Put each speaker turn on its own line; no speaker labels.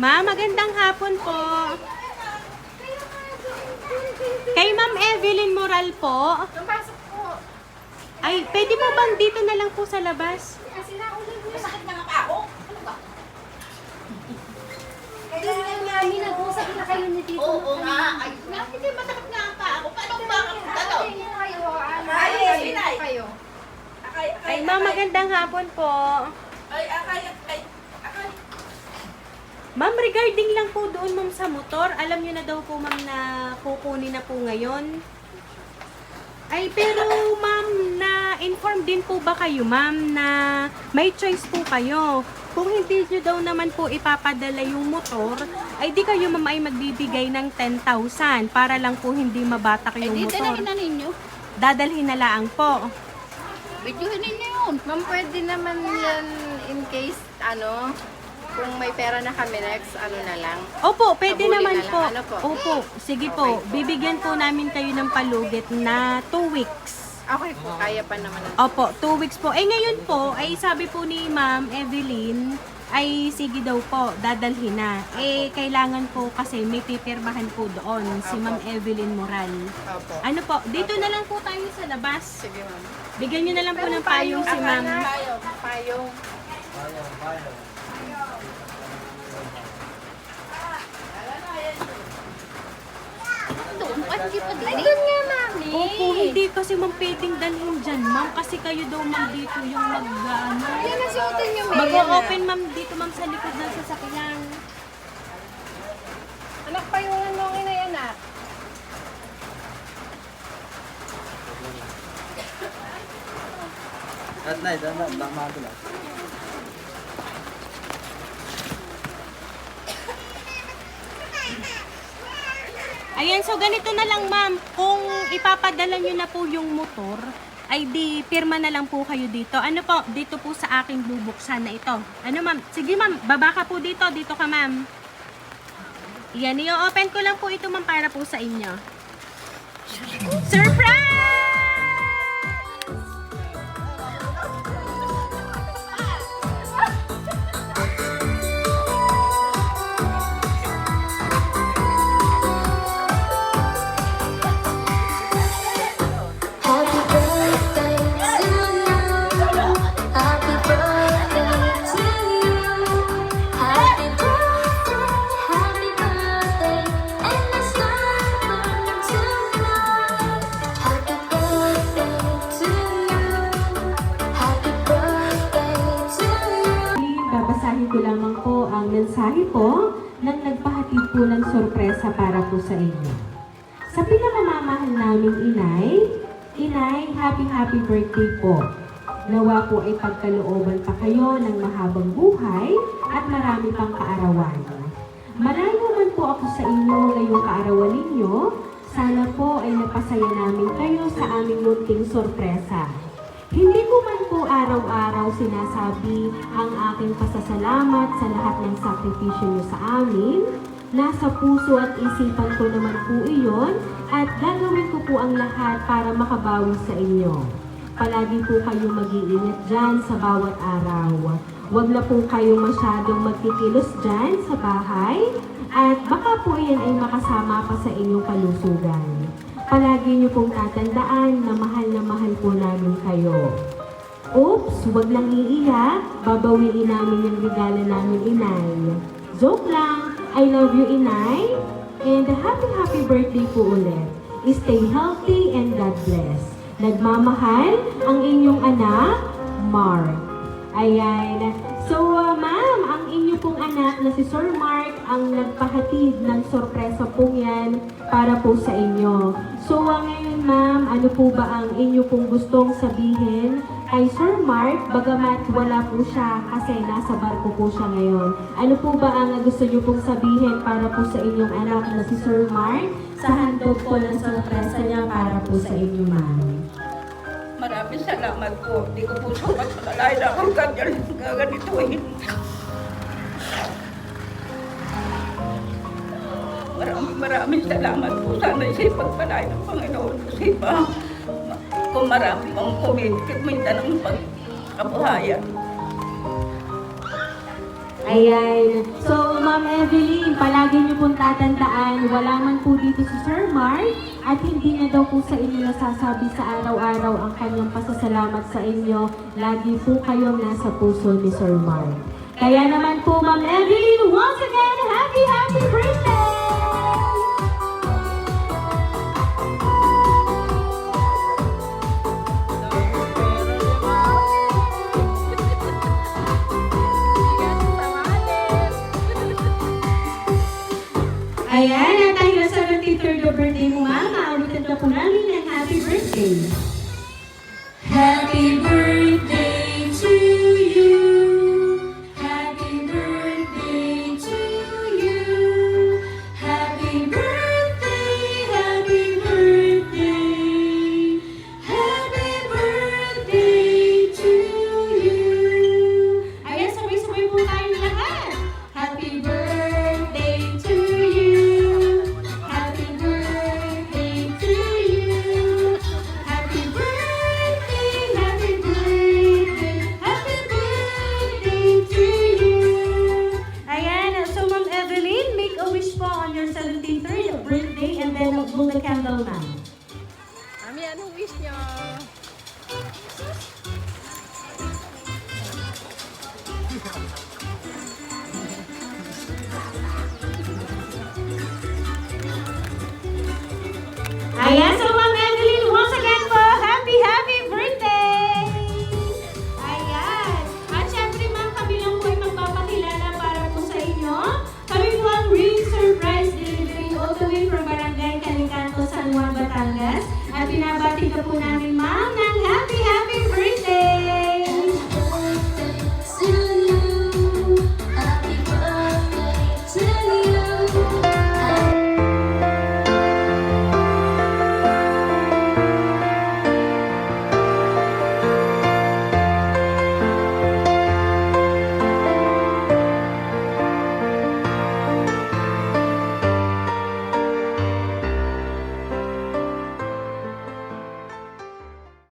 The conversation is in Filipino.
Ma'am, magandang hapon po. Kay Ma'am Evelyn Moral po.
Napasok po.
Ay, pwede mo bang dito na lang po sa labas?
Kasi naulan mo.
Masakit na nga pa ako. Ano ba?
Kailangan namin nag-usap na kayo ni Tito.
Oo nga. Ay, hindi masakit nga pa ako. Paano ba ako dalaw?
Kayo.
Ay, Ma'am, magandang hapon po.
Ay.
Ma'am, regarding lang po doon, Ma'am, sa motor, alam niyo na daw po, Ma'am, na kukunin na po ngayon. Ay, pero, Ma'am, na-inform din po ba kayo, Ma'am, na may choice po kayo? Kung hindi niyo daw naman po ipapadala yung motor, ay di kayo, Ma'am, ay magbibigay ng 10,000 para lang po hindi mabatak yung
Dito
motor.
na ninyo.
Dadalhin na lang po.
Videohin ninyo yun.
Ma'am, pwede naman yan in case, kung may pera na kami next, na lang.
Opo, pwede
Habulin
naman
na lang.
po.
Ano po?
Opo, sige po. Bibigyan po namin kayo ng palugit na 2 weeks.
Okay po, kaya pa naman.
Opo, 2 weeks po. Eh ngayon po, ay sabi po ni Ma'am Evelyn, ay sige daw po, dadalhin na. Eh, kailangan po kasi may pipirmahan po doon, si Ma'am Evelyn Moral.
Opo.
Ano po, dito na lang po tayo sa labas.
Sige, ma'am.
Bigyan nyo na lang po ng payong si Ma'am.
Payong.
Doon pa, hindi pa din.
Doon nga, mami.
Opo, hindi kasi Ma'am pwedeng dalhin dyan, Ma'am. Kasi kayo daw, Ma'am, dito yung
Yan ang suotin niyo, May.
mag-open, Ma'am, dito, Ma'am, sa likod ng sasakyan.
Anak pa yung anong inay, anak.
At night, tama ko lang.
Ayan, so ganito na lang, Ma'am. Kung ipapadala nyo na po yung motor, ay di pirma na lang po kayo dito. Ano po, dito po sa aking bubuksan na ito. Ano, Ma'am? Sige, Ma'am, baba ka po dito. Dito ka, Ma'am. Yan, i-open ko lang po ito, Ma'am, para po sa inyo. Surprise!
Happy birthday to you. Happy birthday to you. Happy birthday, and let's celebrate tonight. Happy birthday to you. Happy birthday to you.
Babasahin ko lamang po ang mensahe po ng nagpahatid po ng sorpresa para po sa inyo. Sa pinakamamahal naming Inay, happy birthday po. Nawa po ay pagkalooban pa kayo ng mahabang buhay at marami pang kaarawan. Malayo man po ako sa inyo ngayong kaarawan ninyo, sana po ay napasaya namin kayo sa aming munting sorpresa. Hindi ko man po araw-araw sinasabi ang aking pasasalamat sa lahat ng sakripisyo niyo sa amin. Nasa puso at isipan ko naman po iyon at gagawin ko po ang lahat para makabawi sa inyo. Palagi po kayong mag-iingat dyan sa bawat araw. Huwag na po kayong masyadong magkikilos dyan sa bahay at baka po iyan ay makasama pa sa inyong kalusugan. Palagi niyo pong tatandaan na mahal po namin kayo. Oops, huwag lang iiyak, babawiin namin yung regalo namin, Inay. Joke lang, I love you, Inay. And happy birthday po ulit. Stay healthy and God bless. Nagmamahal ang inyong anak, Mark. Ayan. So, ma'am, ang inyo pong anak na si Sir Mark ang nagpahatid ng sorpresa pong yan para po sa inyo. So, ngayon, ma'am, ano po ba ang inyo pong gustong sabihin kay Sir Mark, bagamat wala po siya kasi nasa barko po siya ngayon. Ano po ba ang gusto niyo pong sabihin para po sa inyong anak na si Sir Mark sa handog po ng sorpresa niya para po sa inyo, ma'am?
Maraming salamat po. Hindi ko po sapat makalain na akong gaganituin. Maraming salamat po. Sana isipagpalain ng Panginoon. Kasi kung marami pang kumita ng pagkabuhayan.
Ayan. So, Ma'am Evelyn, palagi niyo pong tatandaan, wala man po dito si Sir Mark at hindi na daw po sa inyo nasasabi sa araw-araw ang kanyang pasasalamat sa inyo. Lagi po kayong nasa puso ni Sir Mark. Kaya naman po, Ma'am Evelyn, once again, happy birthday! Ayan, at dahil na 73rd birthday mo, Ma'am, maawitan ka po namin ng happy birthday. Happy birthday to you. Happy birthday to you. Happy birthday, happy birthday. Happy birthday to you. Ayan, sabay-sabay po tayong lahat. Happy birthday to you. Happy birthday to you. Happy birthday, happy birthday, happy birthday to you. Ayan, so Ma'am Evelyn, make a wish po on your 73rd birthday and then blow the candle now.
Mami, anong wish niyo?
Ayan, so